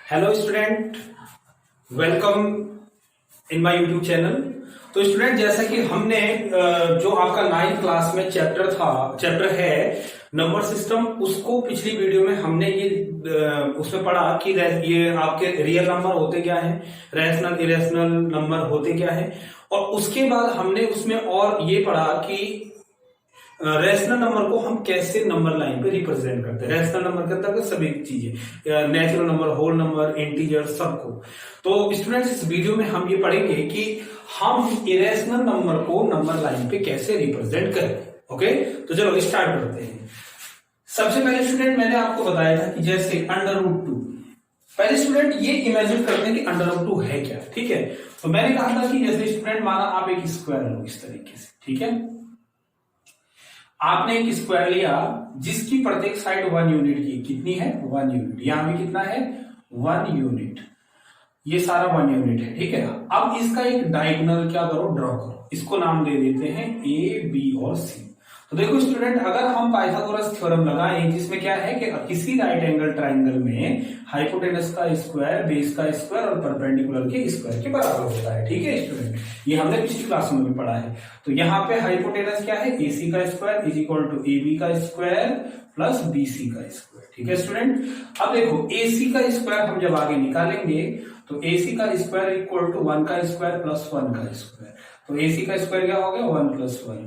Hello student, welcome in my YouTube channel. तो student, जैसा कि हमने जो आपका 9th क्लास में चैप्टर है नंबर सिस्टम, उसको पिछली वीडियो में हमने ये उसमें पढ़ा कि ये आपके रियल नंबर होते क्या है, रैशनल इरेशनल नंबर होते क्या है, और उसके बाद हमने उसमें और ये पढ़ा कि रैशनल नंबर को हम कैसे नंबर लाइन पे रिप्रेजेंट करते हैं। रैशनल नंबर के अंतर्गत सभी चीजें, natural number, whole number, integer, सबको। तो स्टूडेंट्स, इस वीडियो में हम ये पढ़ेंगे कि हम इरेशनल नंबर को नंबर लाइन पे कैसे रिप्रेजेंट करें। ओके, तो चलो स्टार्ट करते हैं। सबसे पहले स्टूडेंट, मैंने आपको बताया था कि जैसे √2, पहले स्टूडेंट ये इमेजिन करते हैं कि √2 है क्या। ठीक है, तो मैंने कहा था कि जैसे स्टूडेंट माना आप एक स्क्वायर लो इस तरीके से। ठीक है, आपने एक स्क्वायर लिया जिसकी प्रत्येक साइड 1 यूनिट की, कितनी है 1 यूनिट। यहां भी कितना है 1 यूनिट, ये सारा 1 यूनिट है। ठीक है, अब इसका एक डायगोनल क्या करो, ड्रॉ करो। इसको नाम दे देते हैं ए, बी और सी। तो देखो स्टूडेंट, अगर हम पाइथागोरस थ्योरम लगाएं जिसमें क्या है कि किसी राइट एंगल ट्राइंगल में हाइपोटेनस का स्क्वायर, बेस का स्क्वायर और परपेंडिकुलर के स्क्वायर के बराबर होता है। ठीक है स्टूडेंट, ये हमने पिछली क्लास में भी पढ़ा है। तो यहाँ पे हाइपोटेनस क्या है, AC का square is equal to AB का स्क्वायर प्लस BC का स्क्वायर। ठीक है स्टूडेंट, अब देखो AC का स्क्वायर हम जब आगे निकालेंगे तो AC का स्क्वायर इक्वल टू 1 का स्क्वायर प्लस 1 का स्क्वायर। तो AC का स्क्वायर क्या हो गया 1 प्लस 1,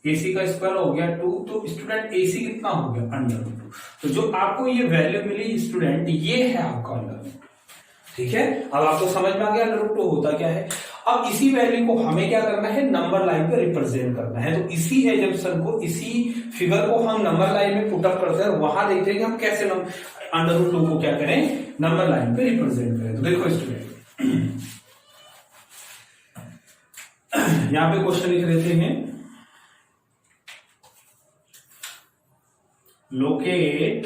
AC का स्क्वायर हो गया 2। तो स्टूडेंट AC कितना हो गया √2। तो जो आपको ये वैल्यू मिली स्टूडेंट, ये है आपका √2। ठीक है, अब आपको समझ में आ गया √2 होता क्या है। अब इसी वैल्यू को हमें क्या करना है, नंबर लाइन पे रिप्रेजेंट करना है। तो इसी एजम्पशन को, इसी फिगर को हम नंबर लाइन में पुट अप करते हैं, वहां देखते हैं कि हम कैसे √2 को क्या करें, नंबर लाइन पे रिप्रेजेंट करें। तो देखो स्टूडेंट, यहां पे क्वेश्चन लिख देते हैं, locate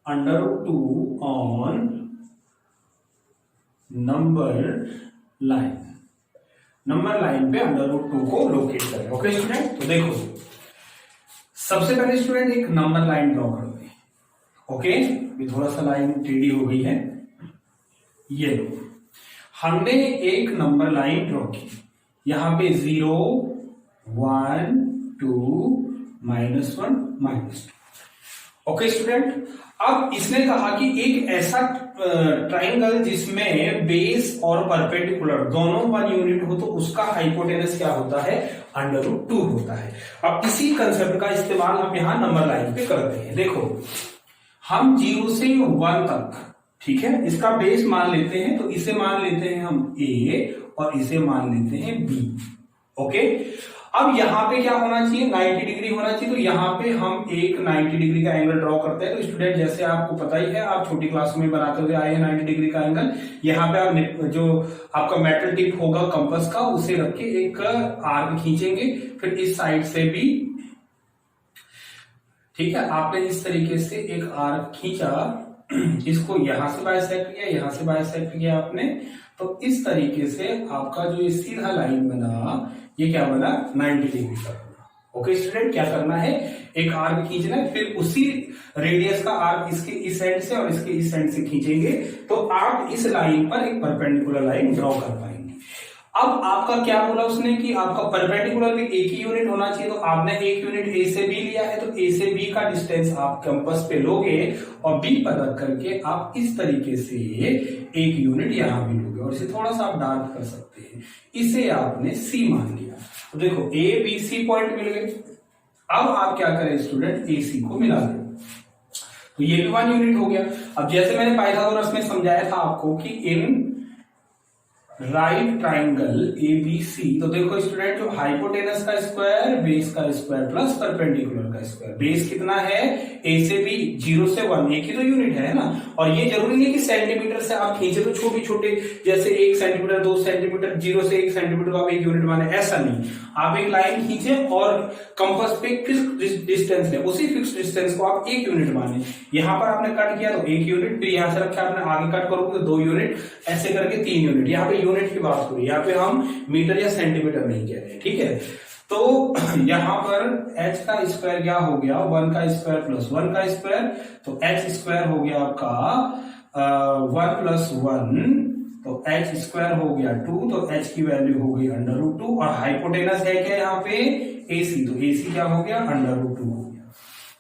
√2 on number line। Number line पे √2 को लोकेट करें। ओके स्टूडेंट, तो देखो सबसे पहले स्टूडेंट एक नंबर लाइन ड्रॉ कर दे। ओके, ये थोड़ा सा लाइन टेढ़ी हो गई है। ये लो, हमने एक नंबर लाइन ड्रॉ की, यहां पे 0 1 2 -1 -2। ओके स्टूडेंट, अब इसने कहा कि एक ऐसा ट्राइंगल जिसमें बेस और परपेंडिकुलर दोनों 1 यूनिट हो तो उसका हाइपोटेनस क्या होता है, √2 होता है। अब इसी कंसेप्ट का इस्तेमाल हम यहां नंबर लाइन पे करते हैं। देखो, हम 0 से 1 तक, ठीक है, इसका बेस मान लेते हैं। तो इसे मान लेते हैं हम A और इसे मान लेते हैं B। ओके, अब यहां पे क्या होना चाहिए, 90 डिग्री होना चाहिए। तो यहां पे हम एक 90 डिग्री का एंगल ड्रॉ करते हैं। तो स्टूडेंट, जैसे आपको पता ही है, आप छोटी क्लास में बनाते हुए आए हैं 90 डिग्री का एंगल। यहां पे आप जो आपका मेटल टिप होगा कंपास का, उसे रख के एक आर्क खींचेंगे, फिर इस साइड से भी। ठीक है, आपने इस तरीके से एक आर्क खींचा, इसको यहां से बाइसेक्ट किया, यहां से बाइसेक्ट किया आपने। तो इस तरीके से आपका जो सीधा लाइन बना, ये क्या बना 90 डिग्री का बना। ओके स्टूडेंट, क्या करना है, एक आर्क खींचना है, फिर उसी रेडियस का आर्क इसके इस एंड से और इसके इस एंड से खींचेंगे, तो आप इस लाइन पर एक परपेंडिकुलर लाइन ड्रॉ कर पाएंगे। अब आपका क्या बोला उसने कि आपका परपेंडिकुलर भी एक ही यूनिट होना चाहिए। तो आपने एक यूनिट A से B लिया है, तो A से B का डिस्टेंस आप कंपास पे लोगे और B पर रख करके आप इस तरीके से एक यूनिट यहां भी लोगे, और इसे थोड़ा सा आप डार्क कर सकते हैं। इसे आपने C मान लिया। तो देखो A B C पॉइंट मिल गए। अब आप क्या करें स्टूडेंट, AC को मिला दें, तो ये भी 1 यूनिट हो गया। अब जैसे मैंने पाइथागोरस में समझाया था आपको कि इन राइट ट्राइंगल ABC, तो देखो स्टूडेंट, जो हाइपोटेनस का स्क्वायर, बेस का स्क्वायर प्लस परपेंडिकुलर का स्क्वायर। बेस कितना है, A से B 0 से 1, एक ही तो यूनिट है ना। और ये जरूरी नहीं कि सेंटीमीटर से आप खींचे, तो छोटे छोटे जैसे 1 सेंटीमीटर 2 सेंटीमीटर, 0 से 1 सेंटीमीटर को आप एक यूनिट माने, ऐसा नहीं। आप एक लाइन खींचे और कंपास पे फिक्स डिस्टेंस ले, उसी फिक्स डिस्टेंस को आप एक यूनिट माने। यहां पर आपने कट किया तो 1 यूनिट, फिर यहां से रखा आपने आगे कट करोगे तो 2 यूनिट, ऐसे करके 3 यूनिट। यहाँ पे यूनिट की बात हो रही है, यहाँ पे हम मीटर या सेंटीमीटर नहीं कह रहे। ठीक है, तो यहां पर h का स्क्वायर क्या हो गया, 1 का स्क्वायर प्लस 1 का स्क्वायर। तो h स्क्वायर हो गया आपका 1+1 तो h स्क्वायर हो गया 2, तो h की वैल्यू हो गई √2 और हाइपोटेनस है क्या यहाँ पे AC, तो AC क्या हो गया √2 हो गया।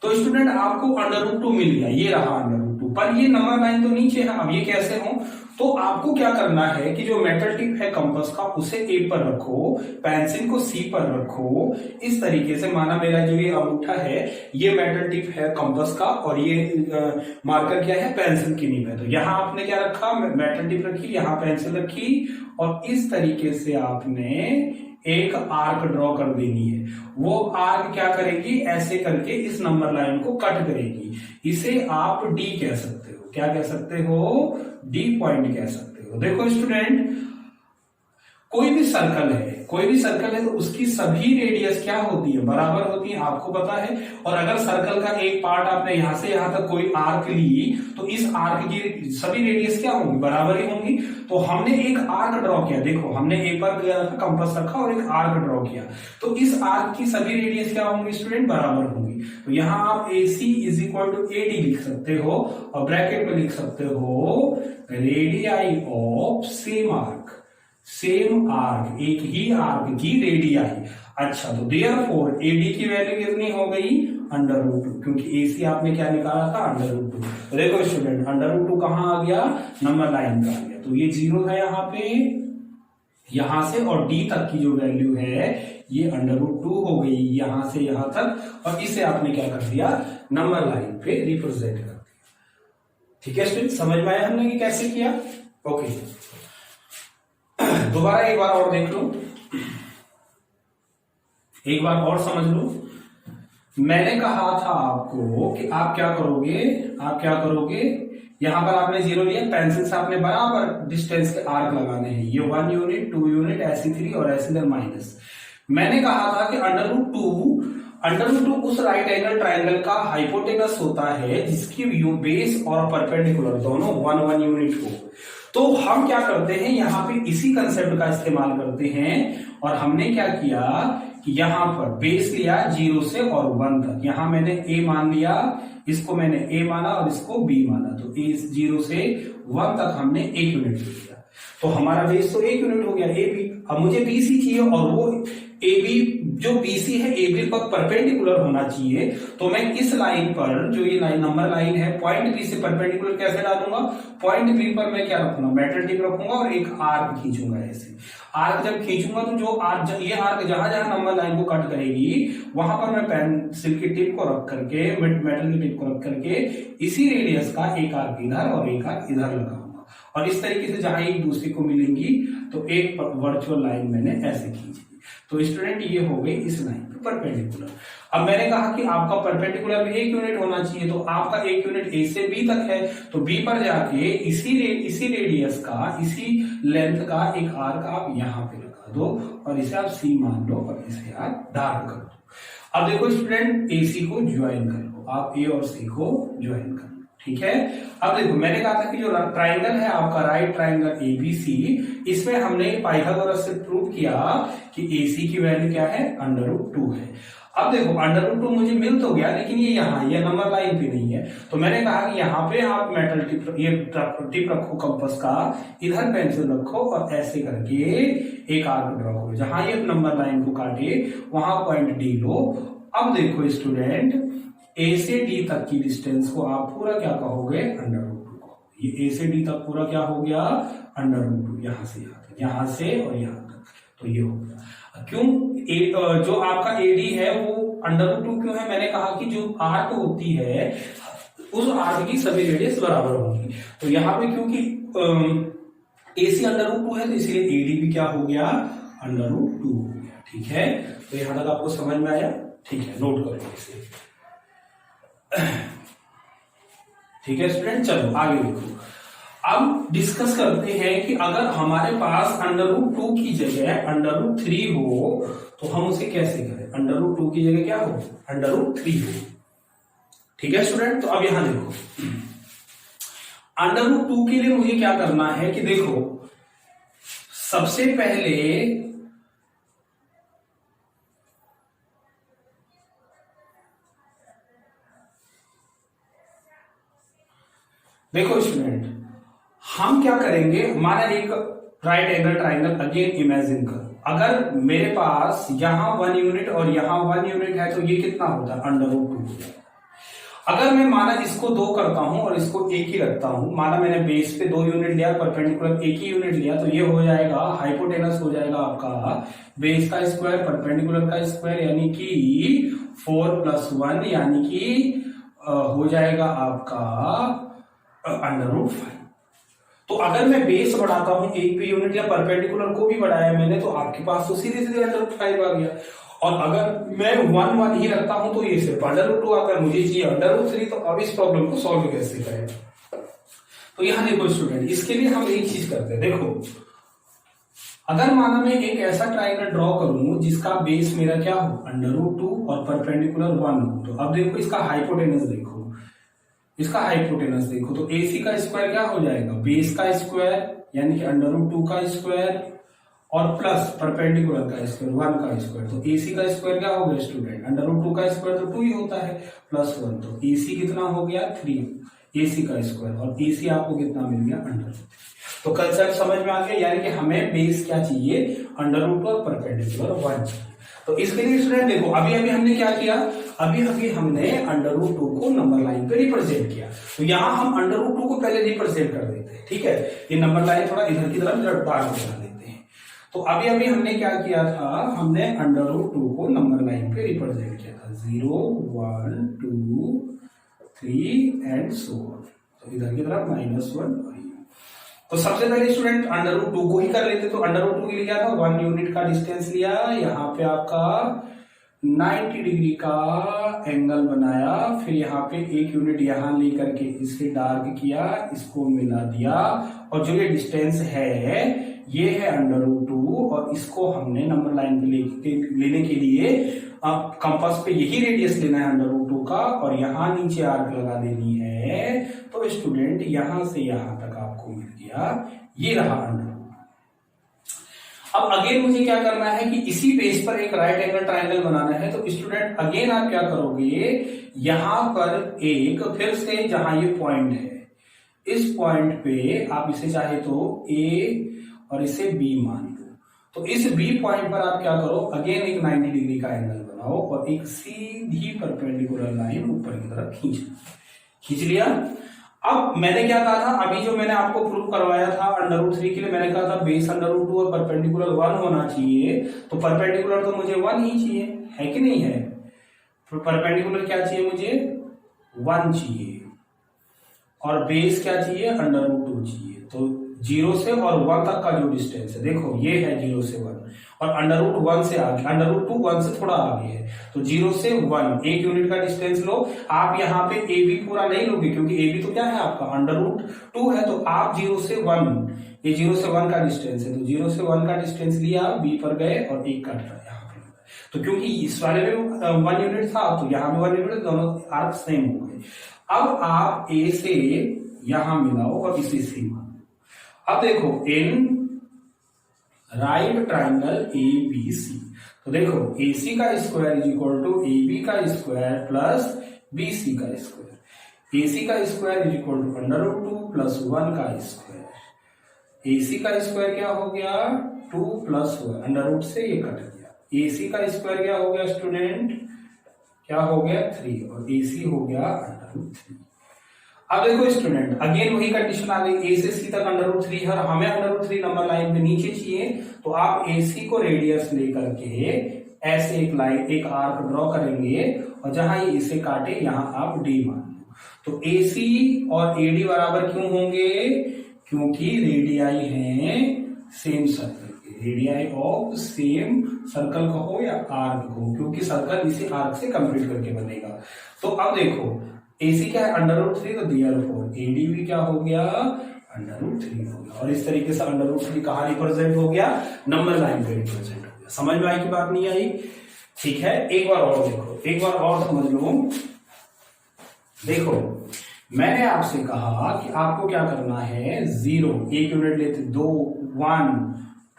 तो स्टूडेंट आपको √2 मिल गया, ये रहा √2, पर ये नंबर लाइन तो नीचे है। अब ये कैसे हो, तो आपको क्या करना है कि जो मेटल टिप है कंपास का उसे A पर रखो, पेंसिल को C पर रखो। इस तरीके से माना मेरा जो ये अंगूठा है ये मेटल टिप है कंपास का और ये मार्कर क्या है पेंसिल की नीब है। तो यहाँ आपने क्या रखा, मेटल टिप रखी, यहाँ पेंसिल रखी और इस तरीके से आपने एक आर्क ड्रॉ कर देनी है। वो आर्क क्या करेगी, ऐसे करके इस नंबर लाइन को कट करेगी। इसे आप डी कह सकते हो, क्या कह सकते हो, डी पॉइंट कह सकते हो। देखो स्टूडेंट, कोई भी सर्कल है तो उसकी सभी रेडियस क्या होती है, बराबर होती है, आपको पता है। और अगर सर्कल का एक पार्ट आपने यहां से यहां तक कोई आर्क ली तो इस आर्क की सभी रेडियस क्या होंगी, बराबर ही होंगी। तो हमने एक आर्क ड्रॉ किया, देखो हमने एक बार कंपास रखा और एक आर्क ड्रॉ किया, तो इस आर्क की सभी रेडियस क्या होंगी स्टूडेंट, बराबर होंगी। तो यहां आप AC = AD लिख सकते हो और ब्रैकेट में लिख सकते हो रेडियाई ऑफ सेम आर्क, एक ही आर्क की रेडियाई। अच्छा, तो देयरफॉर AD की वैल्यू कितनी हो गई, √2, क्योंकि AC आपने क्या निकाला था, √2। तो देखो स्टूडेंट, √2 कहां आ गया, नंबर लाइन का आ गया। तो ये 0 है यहाँ पे, यहां से और D तक की जो वैल्यू है ये √2 हो गई, यहां से यहां तक, और इसे आपने क्या कर दिया, नंबर लाइन पे रिप्रेजेंट कर दिया। ठीक है स्टूडेंट, समझ में आया हमने ये कैसे किया। ओके, दोबारा एक बार और देख लो, एक बार और समझ लो। मैंने कहा था आपको कि आप क्या करोगे, यहां पर आपने 0 लिया, पेंसिल से आपने बराबर डिस्टेंस के आर्क लगाने हैं, ये 1 यूनिट 2 यूनिट ऐसी 3 और ऐसी इधर माइनस। मैंने कहा था कि √2 उस राइट एंगल ट्राइंगल का हाइपोटेनस होता है जिसकी बेस और परपेंडिकुलर दोनों 1 यूनिट हो। तो हम क्या करते हैं, यहां पे इसी कंसेप्ट का इस्तेमाल करते हैं और हमने क्या किया कि यहां पर बेस लिया 0 से और 1 तक, यहां मैंने A मान लिया, इसको मैंने A माना और इसको B माना, तो 0 से 1 तक हमने 1 यूनिट लिया, तो हमारा बेस तो 1 यूनिट हो गया AB। अब मुझे BC चाहिए और वो AB जो BC है AB पर परपेंडिकुलर होना चाहिए, तो मैं इस लाइन पर, जो ये लाइन नंबर लाइन है, पॉइंट B से परपेंडिकुलर कैसे डालूंगा, पॉइंट B पर मैं क्या रखूंगा, मेटल टिप रखूंगा और एक आर्क खींचूंगा। ऐसे आर्क जब खींचूंगा तो ये आर्क जहां जहां नंबर लाइन को कट करेगी वहां पर मैं पेंसिल की टिप को रख करके, मेटल की टिप को रख करके इसी रेडियस का एक आर्क इधर और एक आर्क इधर लगाऊंगा, और इस तरीके से जहां एक दूसरे को मिलेंगी तो एक वर्चुअल लाइन मैंने ऐसे खींची। तो स्टूडेंट ये हो गई इस लाइन पे परपेंडिकुलर। अब मैंने कहा कि आपका परपेंडिकुलर भी 1 यूनिट होना चाहिए, तो आपका 1 यूनिट A से B तक है, तो B पर जाके इसी रेडियस का, इसी लेंथ का एक आर्क आप यहां पे लगा दो और इसे आप C मान लो और इसे आप डार्क कर दो। अब देखो स्टूडेंट, AC को ज्वाइन कर लो, आप A और C को ज्वाइन कर लो, ठीक है। अब देखो मैंने कहा था कि जो ट्राइंगल है आपका, राइट ट्राइंगल ABC, इसमें हमने पाइथागोरस से प्रूव किया कि AC की वैल्यू क्या है, √2 है। अब देखो √2 मुझे मिल तो गया, लेकिन ये नंबर लाइन पे नहीं है, तो मैंने कहा कि यहाँ पे आप मेटल टिप रखो कंपास का, इधर पेंसिल रखो और ऐसे करके एक आर्क ड्रॉ करो, जहां ये नंबर लाइन को काटे वहां पॉइंट D लो। अब देखो स्टूडेंट, A से D तक की डिस्टेंस को आप पूरा क्या कहोगे, √2 कहोगे। ये A से D तक पूरा क्या हो गया, √2, यहां से यहां तक, यहां से और यहां तक, तो ये हो गया। क्यों, जो आपका AD है वो √2 क्यों है, मैंने कहा कि जो आर्क होती है उस आर्क की सभी रेडियस बराबर होंगी, तो यहाँ पे क्योंकि AC √2 है तो इसलिए AD भी क्या हो गया, √2 हो गया। ठीक है, तो यहां तक आपको समझ में आया, ठीक है, नोट करो इसे। ठीक है स्टूडेंट, चलो आगे देखो। अब डिस्कस करते हैं कि अगर हमारे पास √2 की जगह √3 हो तो हम उसे कैसे करें, √2 की जगह क्या हो, √3 हो। ठीक है स्टूडेंट, तो अब यहां देखो, √2 के लिए मुझे क्या करना है कि देखो, सबसे पहले देखो स्टूडेंट, हम क्या करेंगे, माना एक right angle triangle again imagine करो, अगर मेरे पास यहां 1 यूनिट और यहां 1 यूनिट है तो ये कितना होता है, √2 हो जाएगा। अगर मैं माना इसको 2 करता हूं और इसको 1 ही रखता हूं, माना मैंने बेस पे 2 यूनिट लिया, परपेंडिकुलर 1 ही यूनिट लिया, तो ये हो जाएगा हाइपोटेनस हो जाएगा आपका बेस का स्क्वायर परपेंडिकुलर का स्क्वायर, यानी कि 4 + 1 यानी कि हो जाएगा आपका √5। तो अगर मैं बेस बढ़ाता हूं 1 पे यूनिट या परपेंडिकुलर को भी बढ़ाया मैंने, तो आपके पास तो सीधे सीधे √5 आ गया। और अगर मैं 1 ही रखता हूं तो ये सिर्फ √2 अगर मुझे चाहिए √3, तो अब इस प्रॉब्लम को सॉल्व कैसे करें। तो यहां देखो स्टूडेंट, इसके लिए हम एक चीज करते हैं, देखो अगर माना मैं एक ऐसा ट्राइंगल ड्रॉ करूं जिसका बेस मेरा क्या हो, √2 और परपेंडिकुलर 1 हो, तो अब देखो इसका हाइपोटेनस देखो, इसका हाइपोटेनस देखो, तो AC का स्क्वायर क्या हो जाएगा, बेस का स्क्वायर यानी कि √2 का स्क्वायर और प्लस परपेंडिकुलर का स्क्वायर 1 का स्क्वायर, तो AC का स्क्वायर क्या हो गया स्टूडेंट, √2 का स्क्वायर तो 2 ही होता है, +1, तो AC कितना हो गया 3 AC का स्क्वायर, और AC आपको कितना मिल गया √2। तो कंसेप्ट समझ में आ गया, यानी कि हमें बेस क्या चाहिए, √2 और परपेंडिकुलर 1 चाहिए। तो इसके लिए स्टूडेंट देखो अभी हमने क्या किया, अभी हमने √2 को नंबर लाइन पे रिप्रेजेंट किया, तो यहां हम √2 को पहले रिप्रेजेंट कर देते हैं, ठीक है, ये नंबर लाइन थोड़ा इधर की तरफ बाहर बना देते हैं। तो अभी हमने क्या किया था, हमने √2 को नंबर लाइन पे रिप्रेजेंट किया था, 0 1 2 3 एंड सो ऑन, तो इधर की तरफ -1। तो सबसे पहले स्टूडेंट √2 को ही कर लेते, तो √2 के लिए क्या था, 1 यूनिट का डिस्टेंस लिया, यहाँ पे आपका 90 डिग्री का एंगल बनाया, फिर यहाँ पे 1 यूनिट यहाँ लेकर के इसे डार्क किया, इसको मिला दिया, और जो ये डिस्टेंस है ये है √2, और इसको हमने नंबर लाइन पे लेने के लिए कंपास पे यही रेडियस लेना है √2 का, और यहाँ नीचे आर्क लगा देनी है। तो स्टूडेंट यहां से यहां तक आपको मिल गया, ये रहा √2। अब अगेन मुझे क्या करना है कि इसी बेस पर एक राइट एंगल ट्राइंगल बनाना है, तो स्टूडेंट अगेन आप क्या करोगे, यहां पर एक फिर से जहां ये पॉइंट है, इस पॉइंट पे आप इसे चाहे तो A और इसे B मान लो, तो इस B पॉइंट पर आप क्या करो, अगेन एक 90 डिग्री का एंगल बनाओ और एक सीधी परपेंडिकुलर लाइन ऊपर की तरफ खींच लिया। अब मैंने क्या कहा था, अभी जो मैंने आपको प्रूव करवाया था √3 के लिए, मैंने कहा था बेस √2 और परपेंडिकुलर 1 होना चाहिए, तो परपेंडिकुलर तो मुझे 1 ही चाहिए, है कि नहीं है, परपेंडिकुलर क्या चाहिए मुझे, 1 चाहिए, और बेस क्या चाहिए, √2 चाहिए। तो 0 से और 1 तक का जो डिस्टेंस है, देखो ये है 0 से 1, और √1 से आगे, √2 1 से थोड़ा आगे है, तो 0 से 1 1 यूनिट का डिस्टेंस लो। आप यहाँ पे AB पूरा नहीं लोगे, क्योंकि AB तो क्या है आपका √2 है, तो आप 0 से 1, ये 0 से 1 का डिस्टेंस है, तो 0 से 1 का डिस्टेंस लिया, B पर गए और 1 कट रहा है यहाँ पे, तो क्योंकि इस वाले में 1 यूनिट था, तो यहाँ पे 1 यूनिट, दोनों आर्क सेम हो गए। अब आप A से यहां मिलाओ और इसे C मानो। अब देखो इन राइट ट्राइंगल ABC, तो देखो AC का square is equal to AB का स्क्वायर प्लस BC का स्क्वायर, AC का square is equal to √2 plus 1 का स्क्वायर, AC का स्क्वायर क्या हो गया 2 प्लस 1, √ से ये कट गया, AC का स्क्वायर क्या हो गया स्टूडेंट, क्या हो गया 3, और AC हो गया √3। अब देखो स्टूडेंट अगेन वही कंडीशन आ गई, A से C तक √3 है, हमें √3 नंबर लाइन पे नीचे चाहिए, तो आप AC को रेडियस लेकर के ऐसे एक लाइन, एक आर्क ड्रॉ करेंगे, और जहां ये इसे काटे यहां आप D मान लो। तो AC और AD बराबर क्यों होंगे, क्योंकि रेडियाई हैं सेम सर्कल के, रेडियाई ऑफ सेम सर्कल कहो या आर्क को, क्योंकि सर्कल इसे आर्क से कंप्लीट करके बनेगा। तो अब देखो AC क्या है √3, तो देयरफॉर AD भी क्या हो गया √3 हो गया, और इस तरीके से √3 कहां रिप्रेजेंट हो गया, नंबर लाइन पे रिप्रेजेंट हो गया। समझ में आई कि बात नहीं आई, ठीक है। एक बार और देखो, एक बार और समझ लो। देखो मैंने आपसे कहा कि आपको क्या करना है, 0 1 यूनिट लेते, 2 1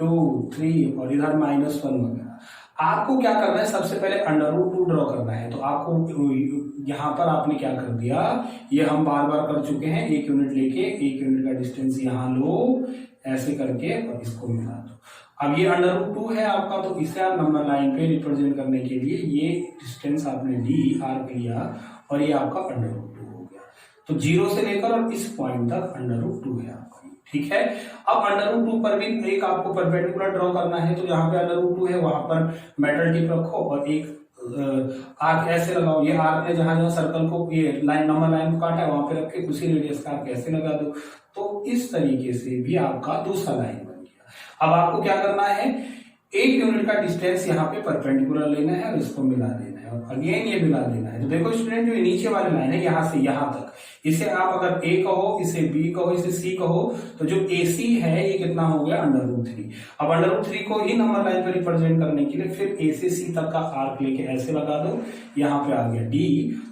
2 3 और इधर -1 वगैरह। आपको क्या करना है, सबसे पहले √2 ड्रॉ करना है। तो आपको यहां पर आपने क्या कर दिया, ये हम बार बार कर चुके हैं, 1 यूनिट लेके 1 यूनिट का डिस्टेंस यहां लो, ऐसे करके और इसको मिला दो। अब ये √2 है आपका, तो इसे आप नंबर लाइन पे रिप्रेजेंट करने के लिए ये डिस्टेंस आपने ली, आर्क लिया, और ये आपका √2 हो गया। तो 0 से लेकर और इस पॉइंट तक √2 है आपका, ठीक है। अब √2 पर भी एक आपको परपेंडिकुलर ड्रॉ करना है, तो जहां पे √2 है वहां पर मेटल टिप रखो और एक आर्क ऐसे लगाओ। ये आर्क ने जहां जहां सर्कल को, ये लाइन नंबर लाइन को काटा है, वहां पे रख के उसी रेडियस का आर्क ऐसे लगा दो। तो इस तरीके से भी आपका दूसरा लाइन बन गया। अब आपको क्या करना है, 1 यूनिट का डिस्टेंस यहाँ पे परपेंडिकुलर लेना है और इसको मिला देना है, और अगेन ये मिला देना है। तो देखो स्टूडेंट, जो नीचे वाली लाइन है यहाँ से यहाँ तक, इसे आप अगर A कहो, इसे B कहो, इसे C कहो, तो जो AC है ये कितना हो गया, √3। अब √3 को ही नंबर लाइन पे रिप्रेजेंट करने के लिए फिर A से C तक का आर्क लेके ऐसे लगा दो, यहाँ पे आ गया D,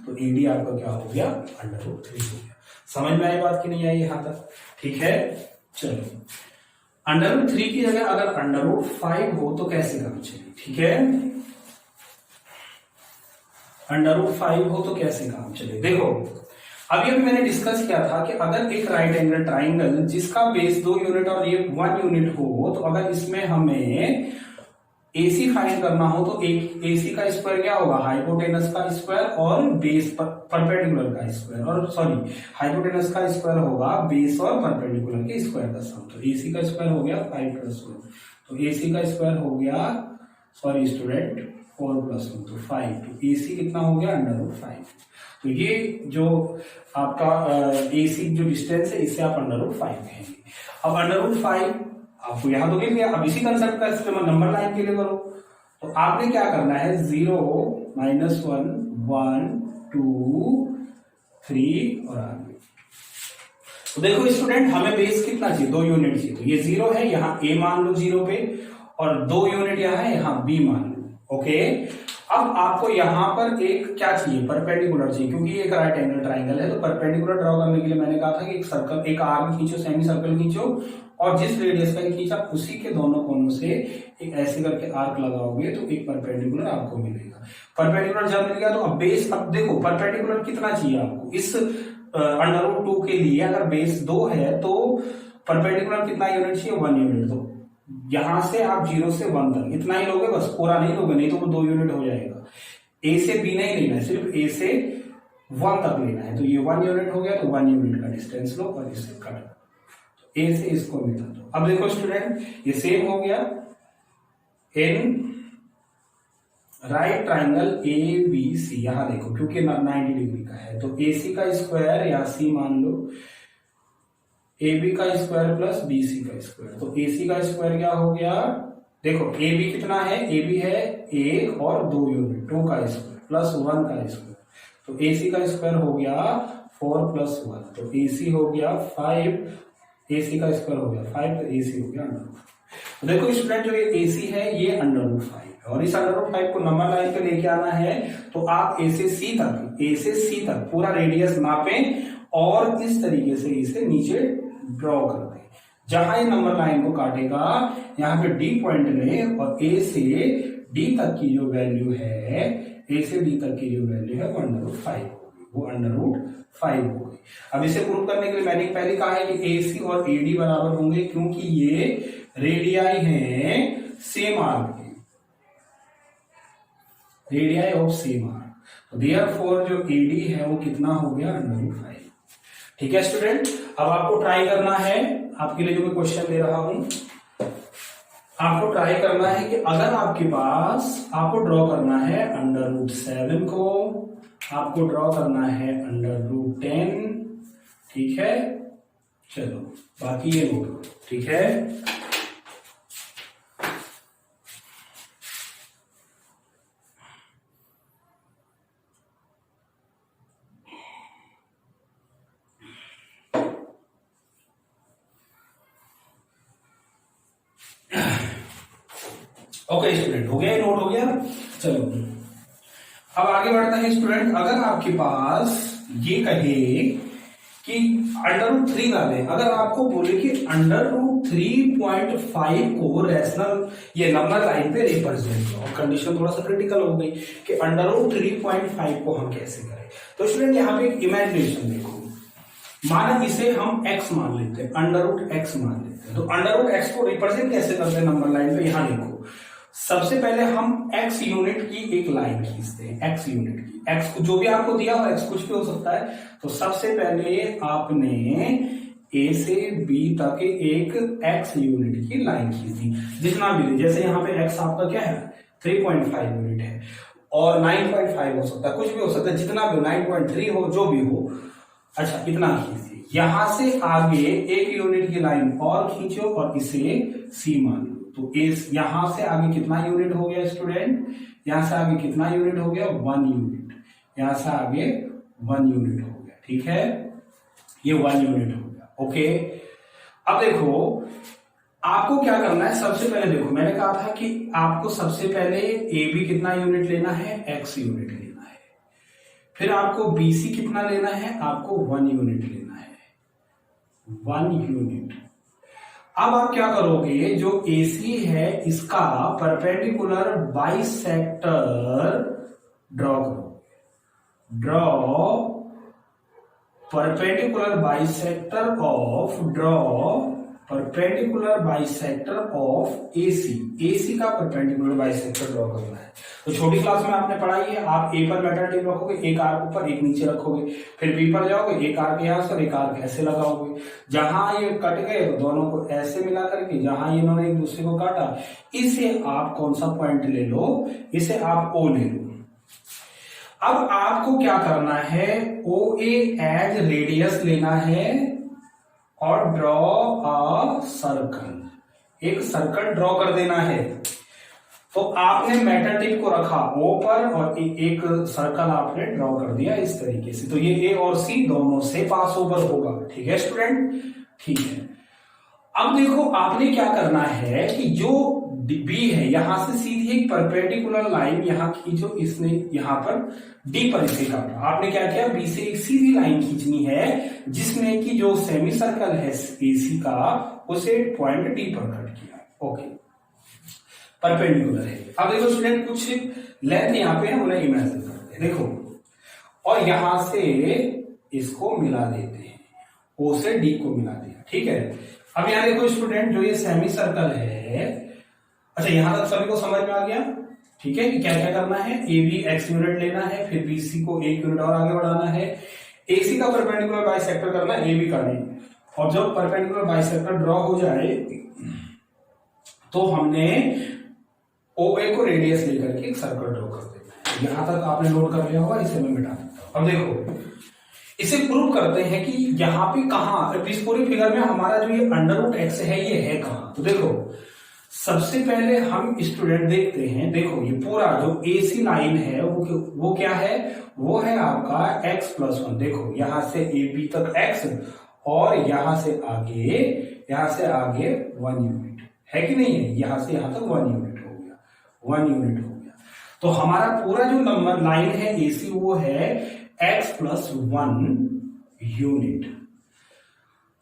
तो AD आपका क्या हो गया, √3 हो गया। समझ में आई बात की नहीं आई यहाँ तक, ठीक है। चलो, √3 की जगह अगर √5 हो तो कैसे काम चले, ठीक है। √5 हो तो कैसे काम चले, देखो अभी मैंने डिस्कस किया था कि अगर एक राइट एंगल ट्राइंगल जिसका बेस 2 यूनिट और ये 1 यूनिट हो, तो अगर इसमें हमें AC फाइंड करना हो तो एक AC का स्क्वायर क्या होगा, हाइपोटेनस का स्क्वायर और बेस परपेंडिकुलर का स्क्वायर, और सॉरी हाइपोटेनस का स्क्वायर होगा बेस और परपेंडिकुलर के स्क्वायर का सम। तो AC का स्क्वायर हो गया 5 + 1, तो AC का स्क्वायर हो गया, सॉरी स्टूडेंट, 4 + 1 तो 5, तो AC कितना हो गया, √5। तो ये जो आपका AC जो डिस्टेंस है इसे आप √5 कहेंगे। अब √5 आपको यहां तो मिल गया। अब इसी कंसेप्ट का इस्तेमाल नंबर लाइन के लिए करो, तो आपने क्या करना है, 0 -1 1 2 3 और आगे। तो देखो स्टूडेंट, हमें बेस कितना चाहिए, 2 यूनिट चाहिए। तो ये 0 है, यहाँ A मान लो 0 पे, और 2 यूनिट यहाँ है, यहाँ B मान लो, ओके। अब आपको यहां पर एक क्या चाहिए, परपेंडिकुलर चाहिए, क्योंकि एक राइट एंगल ट्राइंगल है। तो परपेंडिकुलर ड्रॉ करने के लिए मैंने कहा था कि एक सर्कल, एक आर्क खींचो, सेमी सर्कल खींचो, और जिस रेडियस का खींचा उसी के दोनों कोनों से एक ऐसे करके आर्क लगाओगे तो एक परपेंडिकुलर आपको मिलेगा। परपेंडिकुलर जब मिल गया तो अब बेस, अब देखो परपेंडिकुलर कितना चाहिए आपको इस √2 के लिए। अगर बेस 2 है तो परपेंडिकुलर कितना यूनिट चाहिए, 1 यूनिट। तो यहां से आप 0 से 1 तक इतना ही लोगे, बस पूरा नहीं लोगे, नहीं तो वो 2 यूनिट हो जाएगा। A से B नहीं लेना है, सिर्फ A से 1 तक लेना है। तो ये 1 यूनिट हो गया, तो 1 यूनिट का डिस्टेंस लो और इससे कट दो, A से इसको मिला दो। अब देखो स्टूडेंट, ये सेम हो गया इन राइट ट्राइंगल ABC। यहां देखो क्योंकि 90 डिग्री का है, तो AC का स्क्वायर या C मान लो, AB का स्क्वायर प्लस BC का स्क्वायर। तो AC का स्क्वायर क्या हो गया, देखो AB कितना है, AB है 1 और 2 यूनिट, 2 का स्क्वायर प्लस 1 का स्क्वायर। तो AC का स्क्वायर हो गया 4 + 1, तो AC हो गया 5, AC का स्क्वायर हो गया 5, तो AC हो गया √5। तो देखो स्टूडेंट, जो ये AC है ये √5 है, और इस √5 को नंबर लाइन पे लेके आना है। तो आप A से C तक पूरा रेडियस नापें और इस तरीके से इसे नीचे ड्रॉ कर दें। जहां ये नंबर लाइन को काटेगा यहाँ पे D पॉइंट लें, और A से D तक की जो वैल्यू है, A से D तक की जो वैल्यू है वो √5 होगी, वो √5 होगी। अब इसे प्रूव करने के लिए मैंने पहले कहा है कि AC और AD बराबर होंगे, क्योंकि ये रेडियाई हैं सेम आर्क के, रेडियाई ऑफ सेम आर्क। तो देयरफॉर जो AD है वो कितना हो गया, √5। ठीक है स्टूडेंट, अब आपको ट्राई करना है, आपके लिए जो मैं क्वेश्चन दे रहा हूं, आपको ट्राई करना है कि अगर आपके पास, आपको ड्रॉ करना है √7 को, आपको ड्रॉ करना है √10, ठीक है। चलो बाकी ये नोट करो, ठीक है। ओके स्टूडेंट, हो गया, नोट हो गया। चलो अब आगे बढ़ते हैं स्टूडेंट। अगर आपके पास ये कहे कि √3 डालें, अगर आपको बोले कि √3.5 को रैशनल ये नंबर लाइन पे रिप्रेजेंट करो, और कंडीशन थोड़ा सा क्रिटिकल हो गई कि √3.5 को हम कैसे करें। तो स्टूडेंट यहाँ पे एक इमेजिनेशन देखो, माना इसे हम x मान लेते हैं, √x मान लेते हैं। तो √x को रिप्रेजेंट कैसे करते हैं नंबर लाइन पे, यहां देखो सबसे पहले हम x यूनिट की एक लाइन खींचते हैं, x यूनिट की, x को जो भी आपको दिया हो, x कुछ भी हो सकता है। तो सबसे पहले आपने a से b तक एक x यूनिट की लाइन खींच दी, जितना भी, जैसे यहाँ पे x आपका क्या है 3.5 यूनिट है, और 9.5 हो सकता है, कुछ भी हो सकता है, जितना भी 9.3 हो, जो भी हो। अच्छा, इतना खींचिए, यहां से आगे एक यूनिट की लाइन और खींचो और इसे c मान लो। तो इस यहां से आगे कितना यूनिट हो गया स्टूडेंट, यहां से आगे कितना यूनिट हो गया 1 यूनिट, यहां से आगे 1 यूनिट हो गया, ठीक है, ये 1 यूनिट हो गया। ओके, अब देखो आपको क्या करना है, सबसे पहले देखो मैंने कहा था कि आपको सबसे पहले ए बी कितना यूनिट लेना है, x यूनिट लेना है, फिर आपको BC कितना लेना है, आपको 1 यूनिट लेना है, 1 यूनिट। अब आप क्या करोगे, जो AC है इसका परपेंडिकुलर बाइसेक्टर ड्रॉ करोगे, draw perpendicular bisector of, draw perpendicular bisector of AC का परपेंडिकुलर बाइसेक्टर ड्रॉ करना है। तो छोटी क्लास में आपने पढ़ाई है, आप A पर मेटल टेप रखोगे, एक आर्क ऊपर एक नीचे रखोगे, फिर B पर जाओगे, एक आर्क यहाँ से एक आर्क ऐसे लगाओगे, जहां ये कट गए तो दोनों को ऐसे मिला करके, जहां ये इन्होंने एक दूसरे को काटा, इसे आप कौन सा पॉइंट ले लो, इसे आप O ले लो। अब आपको क्या करना है, OA एज रेडियस लेना है और ड्रॉ अ सर्कल, एक सर्कल ड्रॉ कर देना है। तो आपने मेटल टिप को रखा O पर और एक सर्कल आपने ड्रॉ कर दिया इस तरीके से, तो ये A और C दोनों से पास ओवर होगा, ठीक है स्टूडेंट, ठीक है। अब देखो आपने क्या करना है कि जो B है यहां से सीधी एक परपेंडिकुलर लाइन यहां खींचो, इसने यहां पर D पर इसे काटा, आपने क्या किया, B से एक सीधी लाइन खींचनी है जिसमें कि जो सेमी सर्कल है AC का उसे पॉइंट D पर कट किया, ओके, परपेंडिकुलर है। अब देखो स्टूडेंट कुछ लेंथ यहाँ पे है, उन्हें इमेजिन करते हैं, देखो, और यहां से इसको मिला देते हैं, O से D को मिला दिया, ठीक है। अब यहां देखो स्टूडेंट, जो ये सेमी सर्कल है, अच्छा यहां तक सभी को समझ में आ गया, ठीक है, कि क्या क्या करना है, AB x यूनिट लेना है, फिर BC को 1 यूनिट और आगे बढ़ाना है, AC का परपेंडिकुलर बाइसेक्टर करना है, AB का नहीं, और जब परपेंडिकुलर बाइसेक्टर ड्रॉ हो जाए तो हमने OA को रेडियस लेकर के एक सर्कल ड्रॉ कर देना है। यहां तक आपने नोट कर लिया होगा, इसे मैं मिटा देता हूं। अब देखो इसे प्रूव करते हैं कि यहां पे कहां, इस पूरी फिगर में हमारा जो ये √x है ये है कहां। तो देखो सबसे पहले हम स्टूडेंट देखते हैं, देखो ये पूरा जो AC लाइन है वो क्या है, वो है आपका x+1। देखो यहां से AB तक x और यहां से आगे 1 यूनिट है कि नहीं है, यहां से यहां तक 1 यूनिट हो गया, 1 यूनिट हो गया। तो हमारा पूरा जो नंबर लाइन है AC वो है x+1 यूनिट।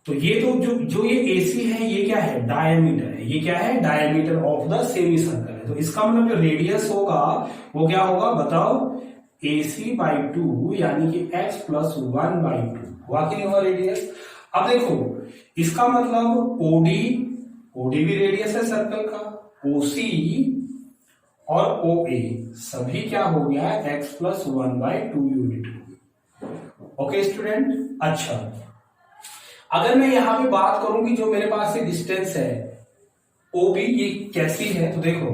तो ये तो जो ये AC है ये क्या है, डायमीटर है, ये क्या है, diameter of the semi circle है। तो इसका मतलब जो रेडियस होगा वो क्या होगा बताओ, AC/2 यानी कि x+1/2 हुआ कि नहीं हुआ रेडियस। अब देखो इसका मतलब OD भी रेडियस है सर्कल का, OC और OA सभी क्या हो गया, x+1/2 यूनिट हो गई, ओके स्टूडेंट। अच्छा अगर मैं यहां पे बात करूं कि जो मेरे पास से डिस्टेंस है OB ये कैसी है, तो देखो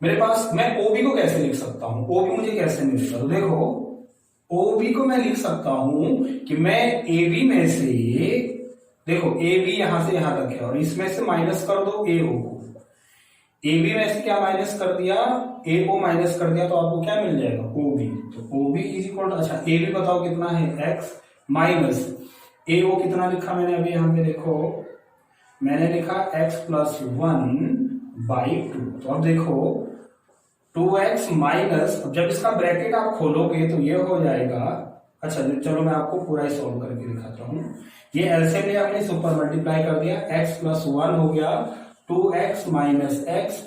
मेरे पास, मैं OB को कैसे लिख सकता हूं, OB मुझे कैसे मिलेगा, तो देखो OB को मैं लिख सकता हूं कि मैं AB में से, देखो AB यहां से यहां तक है और इसमें से माइनस कर दो AO को, AB में से क्या माइनस कर दिया, AO माइनस कर दिया, तो आपको क्या मिल जाएगा OB। तो OB इज इक्वल टू, अच्छा AB बताओ कितना है x माइनस AO कितना लिखा मैंने अभी यहां पे, देखो मैंने लिखा x+1/2। तो अब देखो 2x माइनस, जब इसका ब्रैकेट आप खोलोगे तो ये हो जाएगा, अच्छा चलो मैं आपको पूरा ही सॉल्व करके दिखाता हूँ। ये एलसीएम लिया आपने, सुपर मल्टीप्लाई कर दिया, x प्लस 1 हो गया 2x माइनस एक्स,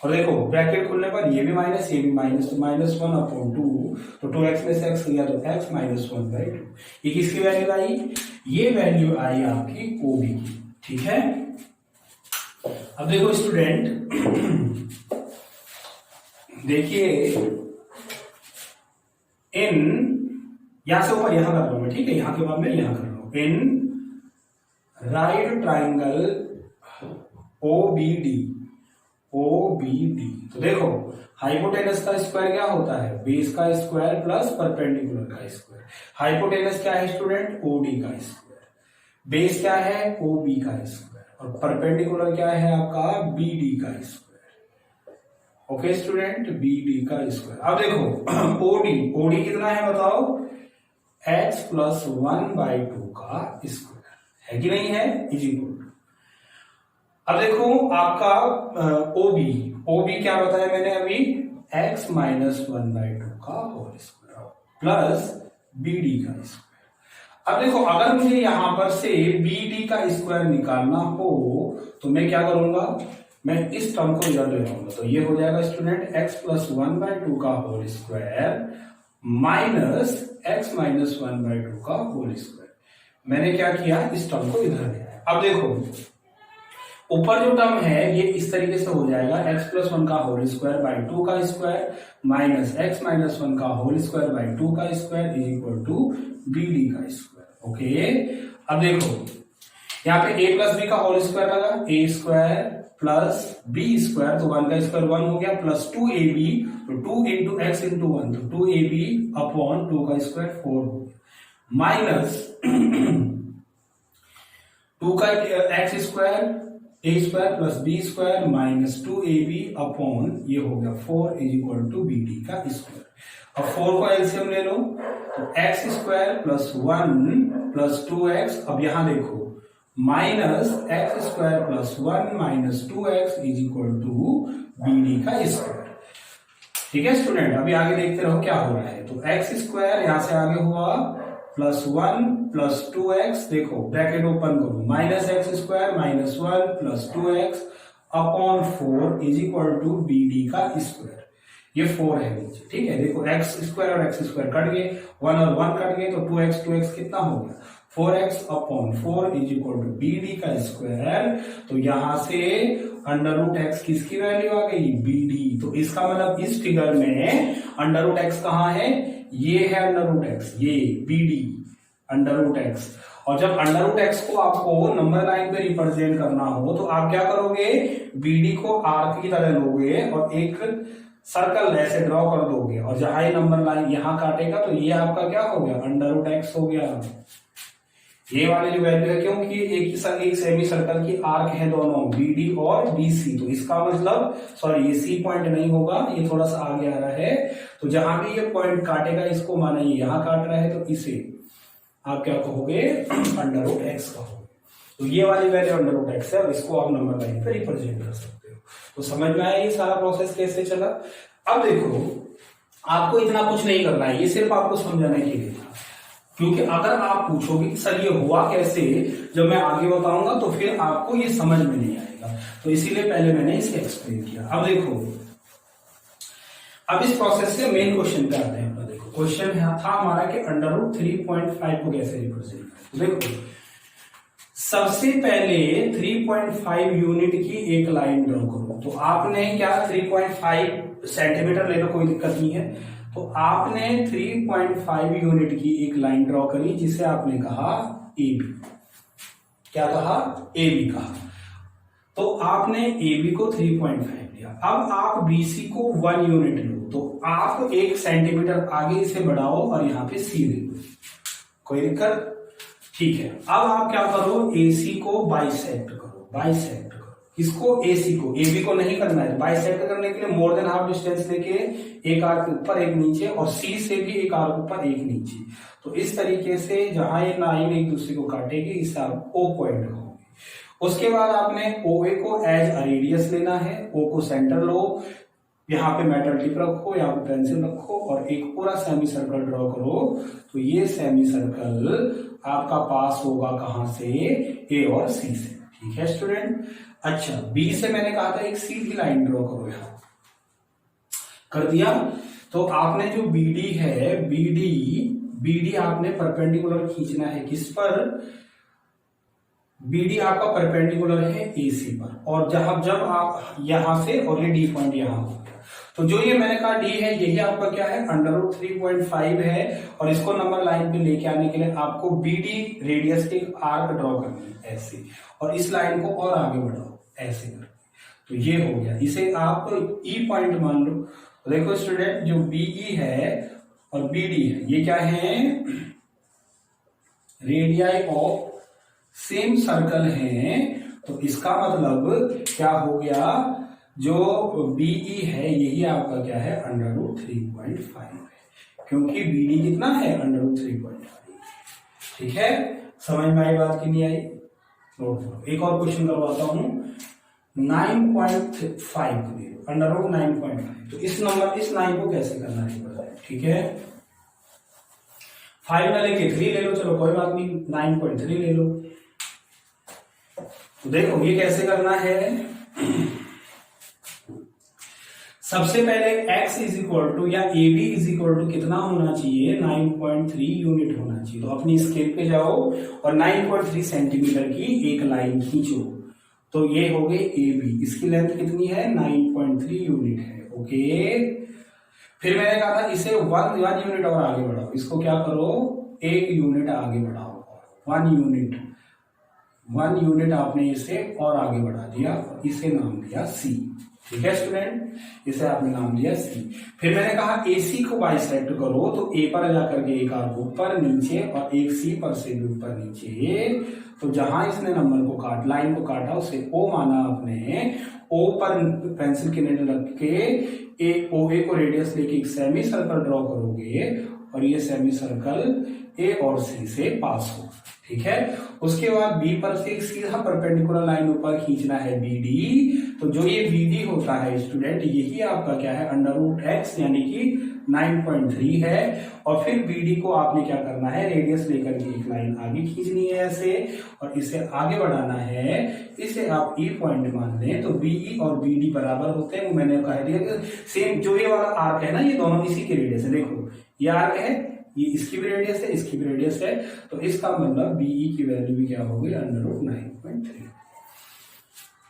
और देखो ब्रैकेट खुलने पर ये भी माइनस ये भी माइनस, तो माइनस 1/2, तो 2x में से x गया तो x माइनस 1/2। ये किसकी वैल्यू आई? ये वैल्यू आई आपकी OB की, ठीक है। अब देखो स्टूडेंट, देखिए इन यहां से ऊपर यहां कर रहा हूं मैं, ठीक है, यहां के बाद में यहां कर रहा हूं। इन राइट ट्राइंगल OBD, तो देखो हाइपोटेनस का स्क्वायर क्या होता है? बेस का स्क्वायर प्लस परपेंडिकुलर का स्क्वायर। हाइपोटेनस क्या है स्टूडेंट? OD का स्क्वायर। बेस क्या है? OB का स्क्वायर, और परपेंडिकुलर क्या है आपका? BD का स्क्वायर। ओके स्टूडेंट, BD का स्क्वायर। अब देखो OD कितना है बताओ? x प्लस 1/2 का स्क्वायर है कि नहीं है? Is equal. अब देखो आपका OB क्या बताया मैंने अभी? x माइनस 1/2 का होल स्क्वायर प्लस BD का स्क्वायर। अब देखो अगर मुझे यहां पर से BD का स्क्वायर निकालना हो तो मैं क्या करूंगा? मैं इस टर्म को इधर ले आऊंगा, तो ये हो जाएगा स्टूडेंट x प्लस 1/2 का whole square minus x minus 1/2 का होल स्क्वायर। मैंने क्या किया? इस टर्म को इधर ले आया। अब देखो ऊपर जो टर्म है ये इस तरीके से हो जाएगा, x प्लस 1 का होल स्क्वायर बाई 2 का स्क्वायर माइनस x माइनस 1 का होल स्क्वायर बाई 2 का square is equal to BD का स्क्वायर। ओके, अब देखो यहाँ पे a प्लस b का होल स्क्वायर लगा, a square plus b square, तो 1 का स्क्वायर 1 हो गया, प्लस 2ab, तो 2 इंटू एक्स इंटू 1, तो 2ab अपॉन 2 का स्क्वायर 4 हो गया, माइनस 2 का x square a square plus b square minus 2ab upon ये हो गया 4 इज इक्वल टू BD का स्क्वायर। अब 4 को एलसीएम ले लो, तो x square plus 1 plus 2x, अब यहां देखो minus x square plus 1 minus 2x is equal to BD का स्क्वायर। ठीक है स्टूडेंट, अभी आगे देखते रहो क्या हो रहा है। तो x स्क्वायर यहां से आगे हुआ प्लस 1 प्लस 2x, देखो ब्रैकेट ओपन करो, minus x square minus 1 plus 2x upon 4 is equal to BD का स्क्वायर। ये 4 है नीचे, ठीक है। देखो एक्स स्क्वायर और एक्स स्क्वायर कट गए, 1 और 1 कट गए, तो 2x कितना हो गया? 4x upon 4 is equal to BD का स्क्वायर। तो यहां से अंडर रूट एक्स किसकी वैल्यू आ गई? BD। तो इसका मतलब इस फिगर में अंडर रूट एक्स कहाँ है? ये है अंडर रूट एक्स, ये BD अंडर रूट एक्स। और जब अंडर रूट एक्स को आपको नंबर लाइन पे रिप्रेजेंट करना हो तो आप क्या करोगे? BD को आर्क की तरह लोगे और एक सर्कल ऐसे ड्रॉ कर दोगे, और जहां ये नंबर लाइन यहां काटेगा तो ये आपका क्या हो गया? अंडर रूट एक्स हो गया। ये वाली जो वैल्यू है, क्योंकि एक सेमी सर्कल की आर्क है दोनों BD और BC, तो इसका मतलब सॉरी ये C पॉइंट नहीं होगा, ये थोड़ा सा आगे आ रहा है, तो जहां भी ये पॉइंट काटेगा इसको माना ये यहां काट रहा है, तो इसे आप क्या कहोगे? अंडर रूट एक्स कहोगे। तो ये वाली वैल्यू अंडर रूट एक्स है, और इसको आप नंबर लाइन पे रिप्रेजेंट कर सकते हो। तो समझ में आया ये सारा प्रोसेस कैसे चला। अब देखो आपको इतना कुछ नहीं करना है, ये सिर्फ आपको समझाने के लिए था, क्योंकि अगर आप पूछोगे कि सर ये हुआ कैसे, जब मैं आगे बताऊंगा तो फिर आपको ये समझ में नहीं आएगा, तो इसीलिए पहले मैंने इसे एक्सप्लेन किया। अब देखो, अब इस प्रोसेस के मेन क्वेश्चन पे आते हैं। देखो क्वेश्चन था हमारा कि अंडर रूट 3.5 को कैसे रिप्रेजेंट करें। देखो सबसे पहले 3.5 यूनिट की एक लाइन ड्रॉ करो। तो आपने क्या 3.5 सेंटीमीटर ले लो, कोई दिक्कत नहीं है। तो आपने 3.5 यूनिट की एक लाइन ड्रॉ करी जिसे आपने कहा AB। क्या कहा? AB कहा। तो आपने AB को 3.5 लिया। अब आप BC को 1 यूनिट लो, तो आप 1 सेंटीमीटर आगे इसे बढ़ाओ और यहां पे C दे दो, कोई दिक्कत? ठीक है। अब आप क्या करो? AC को बाइसेक्ट करो, बाइसेक्ट करो। इसको AC को, AB को नहीं करना है। बाइसेक्ट करने के लिए मोर देन हाफ डिस्टेंस लेके एक आर्क ऊपर एक नीचे, और C से भी एक आर्क ऊपर एक नीचे। तो इस तरीके से जहां ये लाइन एक दूसरे को काटेगी इसे आप O पॉइंट कहोगे। उसके बाद आपने OA को एज रेडियस लेना है, O को सेंटर लो, यहाँ पे मेटल टिप रखो, यहाँ पे पेंसिल रखो और एक पूरा सेमी सर्कल ड्रॉ करो। तो ये सेमी सर्कल आपका पास होगा कहां से, ए और सी से। ठीक है स्टूडेंट। अच्छा, बी से मैंने कहा था एक सीधी लाइन ड्रॉ करो, यहां कर दिया। तो आपने जो बीडी है, बीडी आपने परपेंडिकुलर खींचना है किस पर, बीडी आपका परपेंडिकुलर है एसी पर, और जब आप यहां से, और ये डी पॉइंट यहां हो गया, तो जो ये मैंने कहा डी है, यही आपका क्या है, अंडर रूट 3.5 है। और इसको नंबर लाइन पे लेके आने के लिए आपको बीडी रेडियस के आर्क ड्रॉ करनी है ऐसे, और इस लाइन को और आगे बढ़ाओ ऐसे करके। तो ये हो गया, इसे आप ई पॉइंट मान लो। तो देखो स्टूडेंट, जो बीई है और बीडी है, ये क्या है, रेडियाई ऑफ सेम सर्कल है। तो इसका मतलब क्या हो गया, जो बीई है यही आपका क्या है, अंडर रूट 3.5 है, क्योंकि बीडी कितना है, अंडर रूट 3.5। ठीक है, समझ में आई बात की नहीं आई? नोट करो। एक और क्वेश्चन करवाता हूं, 9.5 अंडर रूट 9.5। तो इस 9 को कैसे करना है, ठीक है, 5 ना लेके 3 ले लो, चलो कोई बात नहीं, 9.3 ले लो। तो देखो ये कैसे करना है। सबसे पहले x इज इक्वल टू या A B is equal to कितना होना चाहिए, 9.3 यूनिट होना चाहिए। तो अपनी स्केल पे जाओ और 9.3 सेंटीमीटर की एक लाइन खींचो। तो ये हो गए ए बी, इसकी लेंथ कितनी है, 9.3 यूनिट है। ओके, फिर मैंने कहा था इसे 1 यूनिट और आगे बढ़ाओ, इसको क्या करो, 1 यूनिट आगे बढ़ाओ, 1 यूनिट आपने इसे और आगे बढ़ा दिया, और इसे नाम दिया सी। ठीक है स्टूडेंट, इसे आपने नाम दिया सी। फिर मैंने कहा AC को बाइसेक्ट करो, तो A पर जाकर के एक आर्क ऊपर नीचे और एक C पर से भी ऊपर नीचे। तो जहां इसने नंबर को लाइन को काटा, उसे O माना आपने। O पर पेंसिल की निडल रख के OA को रेडियस लेके एक सेमी सर्कल ड्रॉ करोगे, और ये सेमी सर्कल A और C से पास हो। ठीक है, उसके बाद B पर से एक सीधा परपेंडिकुलर लाइन ऊपर खींचना है BD। तो जो ये BD होता है स्टूडेंट, यही आपका क्या है, अंडर रूट x यानी कि 9.3 है। और फिर BD को आपने क्या करना है, रेडियस लेकर के एक लाइन आगे खींचनी है ऐसे, और इसे आगे बढ़ाना है। इसे आप E पॉइंट मान लें, तो BE और BD बराबर होते हैं। वो मैंने कह दिया सेम, जो ये वाला आर्क है ना, ये दोनों इसी के रेडियस है। देखो ये आर्क है, ये इसकी भी रेडियस है, इसकी भी रेडियस है। तो इसका मतलब बीई की वैल्यू भी क्या होगी, अंडर रूट 9.3।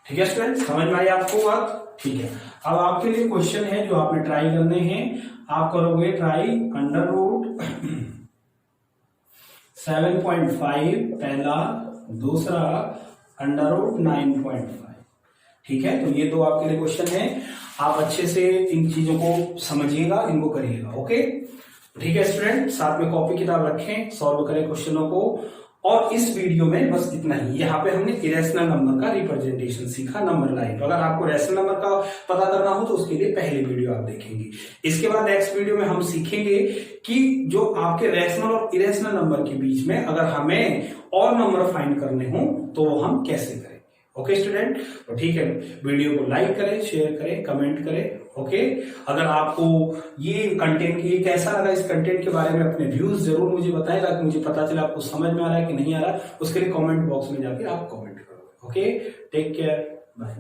ठीक है स्टूडेंट, समझ में आई आपको बात? ठीक है, अब आपके लिए क्वेश्चन है जो आपने ट्राई करने हैं। आप करोगे ट्राई अंडर रूट 7.5 पहला, दूसरा अंडर रूट 9.5। ठीक है, तो ये दो आपके लिए क्वेश्चन है। आप अच्छे से इन चीजों को समझिएगा, इनको करिएगा। ओके, ठीक है स्टूडेंट, साथ में कॉपी किताब रखें, सॉल्व करें क्वेश्चनों को। और इस वीडियो में बस इतना ही। यहाँ पे हमने इरेशनल नंबर का रिप्रेजेंटेशन सीखा, नंबर लाइन। तो अगर आपको रैशनल नंबर का पता करना हो तो उसके लिए पहले वीडियो आप देखेंगे। इसके बाद नेक्स्ट वीडियो में हम सीखेंगे कि जो आपके रैशनल और इरेशनल नंबर के बीच में अगर हमें और नंबर फाइंड करने हो तो वो हम कैसे करें। ओके स्टूडेंट, तो ठीक है, वीडियो को लाइक करें, शेयर करें, कमेंट करें। ओके, अगर आपको ये कंटेंट ये कैसा लगा, इस कंटेंट के बारे में अपने व्यूज जरूर मुझे बताएं, ताकि मुझे पता चले आपको समझ में आ रहा है कि नहीं आ रहा। उसके लिए कमेंट बॉक्स में जाकर आप कमेंट करो। Okay, take care, bye.